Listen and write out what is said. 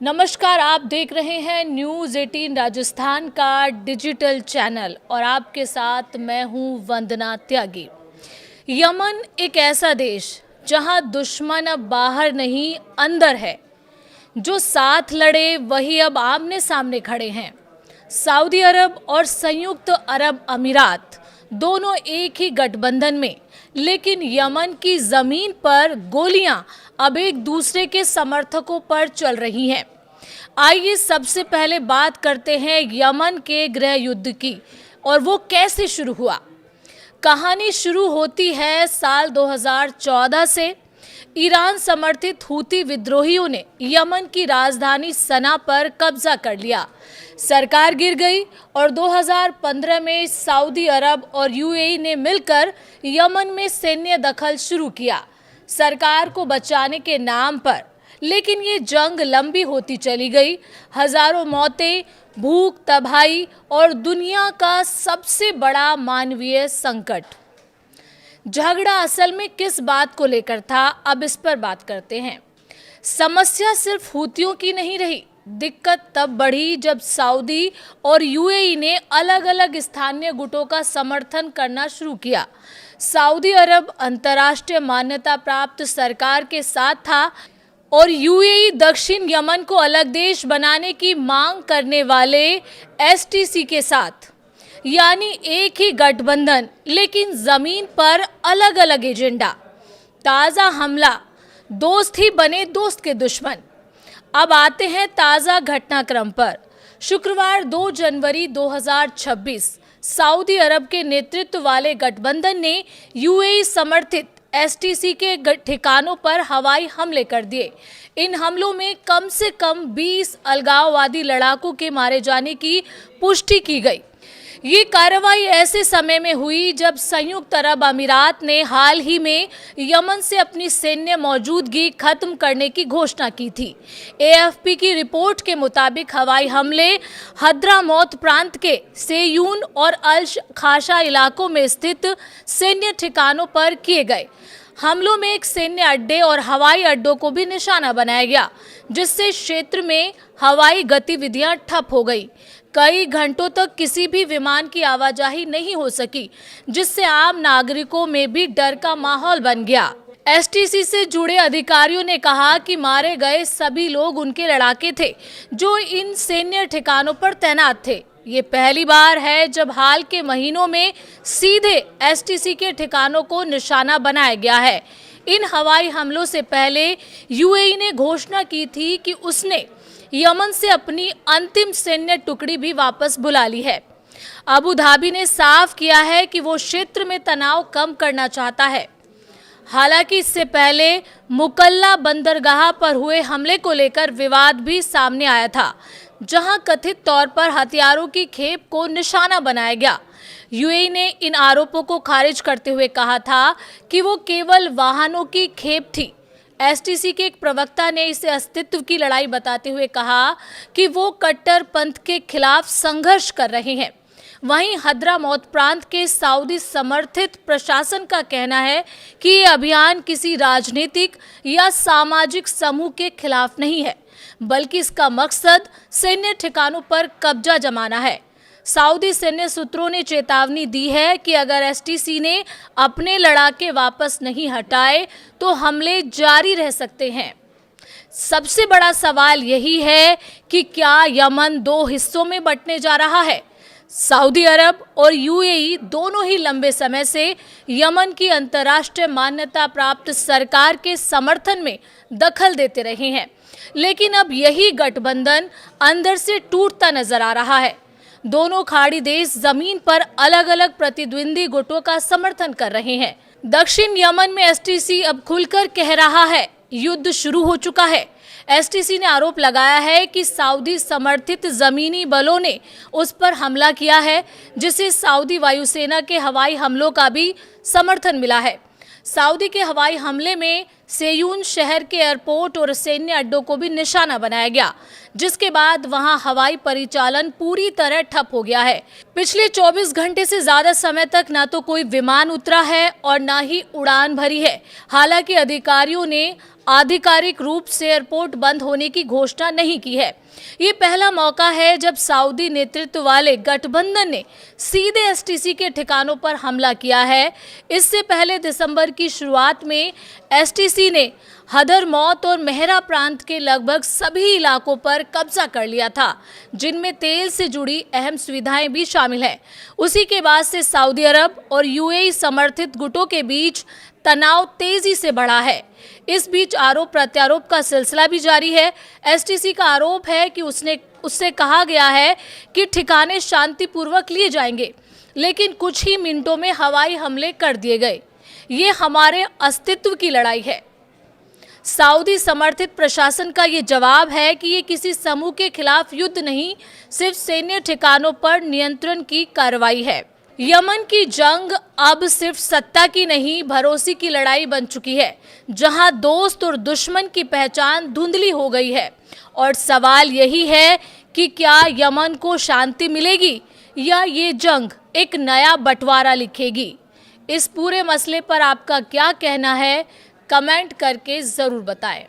नमस्कार, आप देख रहे हैं न्यूज़ 18 राजस्थान का डिजिटल चैनल और आपके साथ मैं हूं वंदना त्यागी। यमन एक ऐसा देश जहां दुश्मन अब बाहर नहीं अंदर है। जो साथ लड़े वही अब आमने सामने खड़े हैं। सऊदी अरब और संयुक्त अरब अमीरात दोनों एक ही गठबंधन में, लेकिन यमन की जमीन पर गोलियां अब एक दूसरे के समर्थकों पर चल रही हैं। आइए सबसे पहले बात करते हैं यमन के गृह युद्ध की और वो कैसे शुरू हुआ। कहानी शुरू होती है साल 2014 से। ईरान समर्थित हूती विद्रोहियों ने यमन की राजधानी सना पर कब्जा कर लिया। सरकार गिर गई और 2015 में सऊदी अरब और यूएई ने मिलकर यमन में सैन्य दखल शुरू किया, सरकार को बचाने के नाम पर। लेकिन ये जंग लंबी होती चली गई। हजारों मौतें, भूख, तबाही और दुनिया का सबसे बड़ा मानवीय संकट। झगड़ा असल में किस बात को लेकर था, अब इस पर बात करते हैं। समस्या सिर्फ हूतियों की नहीं रही। दिक्कत तब बढ़ी जब सऊदी और यूएई ने अलग अलग स्थानीय गुटों का समर्थन करना शुरू किया। सऊदी अरब अंतर्राष्ट्रीय मान्यता प्राप्त सरकार के साथ था और यूएई दक्षिण यमन को अलग देश बनाने की मांग करने वाले एसटीसी के साथ। यानी एक ही गठबंधन, लेकिन जमीन पर अलग अलग एजेंडा। ताज़ा हमला, दोस्त ही बने दोस्त के दुश्मन। अब आते हैं ताज़ा घटनाक्रम पर। शुक्रवार 2 जनवरी 2026 सऊदी अरब के नेतृत्व वाले गठबंधन ने यूएई समर्थित एसटीसी के ठिकानों पर हवाई हमले कर दिए। इन हमलों में कम से कम 20 अलगाववादी लड़ाकों के मारे जाने की पुष्टि की गई। ये कार्रवाई ऐसे समय में हुई जब संयुक्त अरब अमीरात ने हाल ही में यमन से अपनी सैन्य मौजूदगी खत्म करने की घोषणा की थी। एएफपी की रिपोर्ट के मुताबिक हवाई हमले हद्रामौत प्रांत के सेयून और अल खाशा इलाकों में स्थित सैन्य ठिकानों पर किए गए। हमलों में एक सैन्य अड्डे और हवाई अड्डों को भी निशाना बनाया गया, जिससे क्षेत्र में हवाई गतिविधियां ठप हो गई। कई घंटों तक किसी भी विमान की आवाजाही नहीं हो सकी, जिससे आम नागरिकों में भी डर का माहौल बन गया। एसटीसी से जुड़े अधिकारियों ने कहा कि मारे गए सभी लोग उनके लड़ाके थे जो इन सैन्य ठिकानों पर तैनात थे। ये पहली बार है जब हाल के महीनों में सीधे एसटीसी के ठिकानों को निशाना बनाया गया है। इन हवाई हमलों से पहले यूएई ने घोषणा की थी कि उसने यमन से अपनी अंतिम सैन्य टुकड़ी भी वापस बुला ली है। अबू धाबी ने साफ किया है कि वो क्षेत्र में तनाव कम करना चाहता है। हालांकि इससे पहले मुकल्ला बंदरगाह पर हुए हमले को लेकर विवाद भी सामने आया था, जहां कथित तौर पर हथियारों की खेप को निशाना बनाया गया। यूएई ने इन आरोपों को खारिज करते हुए कहा था कि वो केवल वाहनों की खेप थी। एसटीसी के एक प्रवक्ता ने इसे अस्तित्व की लड़ाई बताते हुए कहा कि वो कट्टरपंथ के खिलाफ संघर्ष कर रहे हैं। वहीं हद्रामौत प्रांत के सऊदी समर्थित प्रशासन का कहना है कि ये अभियान किसी राजनीतिक या सामाजिक समूह के खिलाफ नहीं है, बल्कि इसका मकसद सैन्य ठिकानों पर कब्जा जमाना है। सऊदी सैन्य सूत्रों ने चेतावनी दी है कि अगर एसटीसी ने अपने लड़ाके वापस नहीं हटाए तो हमले जारी रह सकते हैं। सबसे बड़ा सवाल यही है कि क्या यमन 2 हिस्सों में बंटने जा रहा है। सऊदी अरब और यूएई दोनों ही लंबे समय से यमन की अंतर्राष्ट्रीय मान्यता प्राप्त सरकार के समर्थन में दखल देते रहे हैं, लेकिन अब यही गठबंधन अंदर से टूटता नजर आ रहा है। दोनों खाड़ी देश जमीन पर अलग अलग प्रतिद्वंदी गुटों का समर्थन कर रहे हैं। दक्षिण यमन में एसटीसी अब खुलकर कह रहा है युद्ध शुरू हो चुका है। एसटीसी ने आरोप लगाया है कि सऊदी समर्थित जमीनी बलों ने उस पर हमला किया है, जिसे सऊदी वायुसेना के हवाई हमलों का भी समर्थन मिला है। सऊदी के हवाई हमले में सेयून शहर के एयरपोर्ट और सैन्य अड्डों को भी निशाना बनाया गया, जिसके बाद वहां हवाई परिचालन पूरी तरह ठप हो गया है। पिछले 24 घंटे से ज्यादा समय तक ना तो कोई विमान उतरा है और ना ही उड़ान भरी है। हालांकि अधिकारियों ने आधिकारिक रूप से एयरपोर्ट बंद होने की घोषणा नहीं की है। ये पहला मौका है जब सऊदी नेतृत्व वाले गठबंधन ने सीधे एसटीसी के ठिकानों पर हमला किया है। इससे पहले दिसंबर की शुरुआत में एसटीसी ने हदरमौत और मेहरा प्रांत के लगभग सभी इलाकों पर कब्जा कर लिया था, जिनमें तेल से जुड़ी अहम सुविधाएं भी शामिल हैं। उसी के बाद से सऊदी अरब और यूएई समर्थित गुटों के बीच तनाव तेजी से बढ़ा है। इस बीच आरोप प्रत्यारोप का सिलसिला भी जारी है। एसटीसी का आरोप है कि उससे कहा गया है कि ठिकाने शांतिपूर्वक लिए जाएंगे, लेकिन कुछ ही मिनटों में हवाई हमले कर दिए गए। ये हमारे अस्तित्व की लड़ाई है। सऊदी समर्थित प्रशासन का ये जवाब है कि ये किसी समूह के खिलाफ युद्ध नहीं, सिर्फ सैन्य ठिकानों पर नियंत्रण की कार्रवाई है। यमन की जंग अब सिर्फ सत्ता की नहीं, भरोसे की लड़ाई बन चुकी है, जहां दोस्त और दुश्मन की पहचान धुंधली हो गई है। और सवाल यही है कि क्या यमन को शांति मिलेगी या ये जंग एक नया बंटवारा लिखेगी। इस पूरे मसले पर आपका क्या कहना है, कमेंट करके जरूर बताएं।